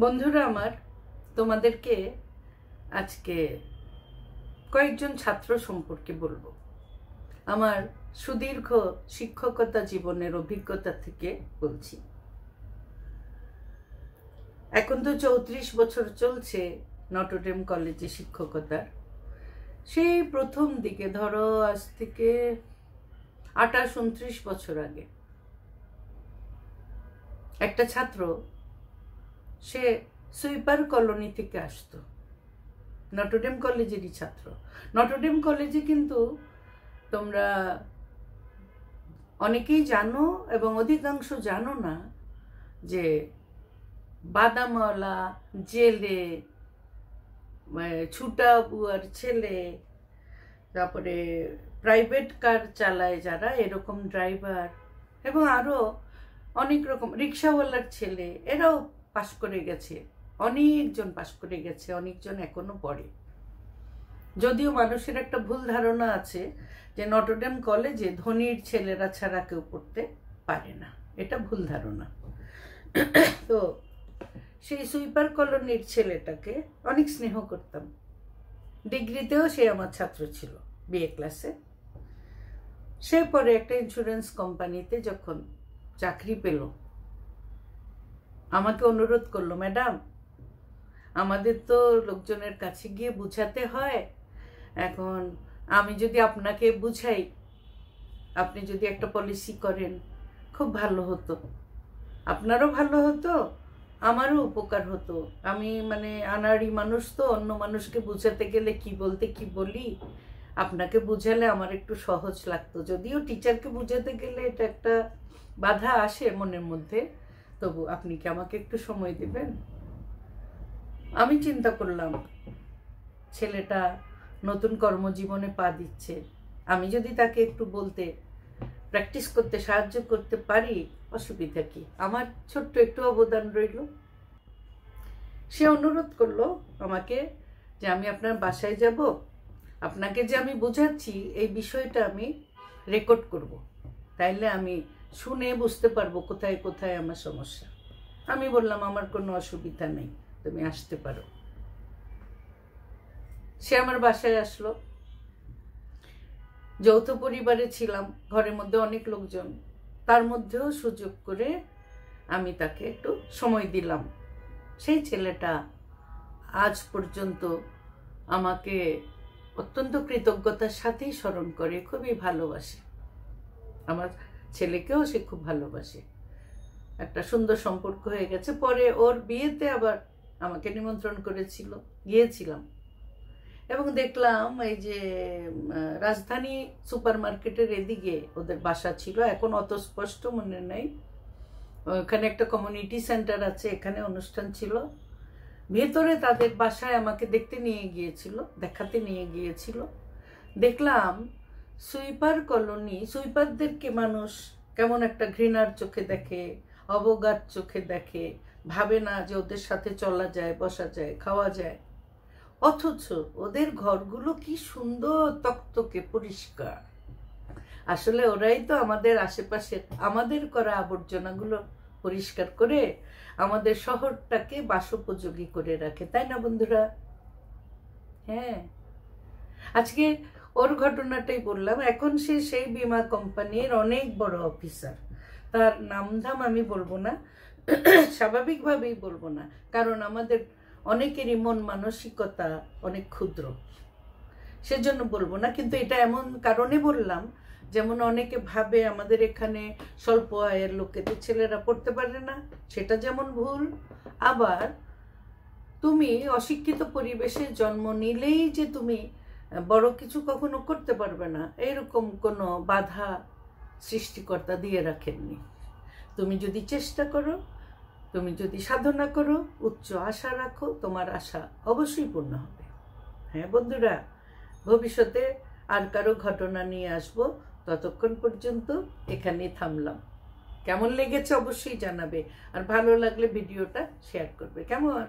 বন্ধুরা আমার, তোমাদেরকে আজকে কয়েকজন ছাত্র সম্পর্কে বলবো। আমার সুদীর্ঘ শিক্ষকতা জীবনের অভিজ্ঞতা থেকে বলছি। এখন তো 34 বছর চলছে নটরডেম কলেজে শিক্ষকতার। সেই প্রথম দিকে ধরো আজ থেকে 28-29 বছর আগে একটা ছাত্র, সে সুইপার কলোনি থেকে আসতো, নটরডেম কলেজেরই ছাত্র। নটরডেম কলেজে কিন্তু তোমরা অনেকেই জানো এবং অধিকাংশ জানো না যে বাদামওয়ালা, জেলে, ছুটা বুয়ার ছেলে, তারপরে প্রাইভেট কার চালায় যারা, এরকম ড্রাইভার, এবং আরও অনেক রকম রিক্সাওয়ালার ছেলে, এরাও পাশ করে গেছে। অনেকজন পাশ করে গেছে, অনেকজন এখনো পড়ে। যদিও মানুষের একটা ভুল ধারণা আছে যে নটরডেম কলেজে ধনীর ছেলেরা ছাড়া কেউ পড়তে পারে না, এটা ভুল ধারণা। তো সেই সুইপার কলোনির ছেলেটাকে অনেক স্নেহ করতাম। ডিগ্রিতেও সে আমার ছাত্র ছিল, বিএ ক্লাসে। সে পরে একটা ইন্স্যুরেন্স কোম্পানিতে যখন চাকরি পেল, আমাকে অনুরোধ করলো, ম্যাডাম আমাদের তো লোকজনের কাছে গিয়ে বুঝাতে হয়, এখন আমি যদি আপনাকে বুঝাই, আপনি যদি একটা পলিসি করেন খুব ভালো হতো, আপনারও ভালো হতো, আমারও উপকার হতো। আমি আনাড়ি মানুষ, তো অন্য মানুষকে বুঝাতে গেলে কি বলতে কি বলি, আপনাকে বুঝালে আমার একটু সহজ লাগতো। যদিও টিচারকে বুঝাতে গেলে এটা একটা বাধা আসে মনের মধ্যে, তবু আপনি কি আমাকে একটু সময় দেবেন? আমি চিন্তা করলাম, ছেলেটা নতুন কর্মজীবনে পা দিচ্ছে, আমি যদি তাকে একটু বলতে, প্র্যাকটিস করতে সাহায্য করতে পারি, অসুবিধা কি? আমার ছোট্ট একটু অবদান রইল। সে অনুরোধ করলো আমাকে যে আমি আপনার বাসায় যাব, আপনাকে যে আমি বোঝাচ্ছি এই বিষয়টা আমি রেকর্ড করব, তাইলে আমি শুনে বুঝতে পারবো কোথায় কোথায় আমার সমস্যা। আমি বললাম আমার কোনো অসুবিধা নেই, তুমি আসতে পারো। সে আমার বাসায় আসলো। যৌথ পরিবারে ছিলাম, ঘরের মধ্যে অনেক লোকজন, তার মধ্যেও সুযোগ করে আমি তাকে একটু সময় দিলাম। সেই ছেলেটা আজ পর্যন্ত আমাকে অত্যন্ত কৃতজ্ঞতার সাথেই স্মরণ করে, খুবই ভালোবাসে। আমার ছেলেকেও সে খুব ভালোবাসে, একটা সুন্দর সম্পর্ক হয়ে গেছে। পরে ওর বিয়েতে আবার আমাকে নিমন্ত্রণ করেছিল, গিয়েছিলাম এবং দেখলাম এই যে রাজধানী সুপার মার্কেটের এদিকে ওদের বাসা ছিল, এখন অত স্পষ্ট মনে নেই। ওখানে একটা কমিউনিটি সেন্টার আছে, এখানে অনুষ্ঠান ছিল। ভেতরে তাদের বাসায় আমাকে দেখতে নিয়ে গিয়েছিল, দেখাতে নিয়ে গিয়েছিল। দেখলাম সুইপার কলোনি, সুইপারদেরকে মানুষ কেমন একটা ঘৃণার চোখে দেখে, অবজ্ঞার চোখে দেখে, ভাবে না যে ওদের সাথে চলা যায়, বসা যায়, খাওয়া যায়। অথচ ওদের ঘরগুলো কি সুন্দর, তকতকে পরিষ্কার। আসলে ওরাই তো আমাদের আশেপাশের আমাদের করা আবর্জনাগুলো পরিষ্কার করে আমাদের শহরটাকে বাসোপযোগী করে রাখে, তাই না বন্ধুরা? হ্যাঁ, আজকে ওর ঘটনাটাই বললাম। এখন সে সেই বীমা কোম্পানির অনেক বড় অফিসার। তার নামধাম আমি বলবো না, স্বাভাবিকভাবেই বলবো না, কারণ আমাদের অনেকেরই মন মানসিকতা অনেক ক্ষুদ্র, সেজন্য বলবো না। কিন্তু এটা এমন কারণে বললাম, যেমন অনেকে ভাবে আমাদের এখানে স্বল্প আয়ের লোকেদের ছেলেরা পড়তে পারে না, সেটা যেমন ভুল। আবার তুমি অশিক্ষিত পরিবেশে জন্ম নিলেই যে তুমি বড় কিছু কখনো করতে পারবে না, এরকম কোনো বাধা সৃষ্টিকর্তা দিয়ে রাখেননি। তুমি যদি চেষ্টা করো, তুমি যদি সাধনা করো, উচ্চ আশা রাখো, তোমার আশা অবশ্যই পূর্ণ হবে। হ্যাঁ বন্ধুরা, ভবিষ্যতে আর কারো ঘটনা নিয়ে আসবো। ততক্ষণ পর্যন্ত এখানেই থামলাম। কেমন লেগেছে অবশ্যই জানাবে, আর ভালো লাগলে ভিডিওটা শেয়ার করবে, কেমন?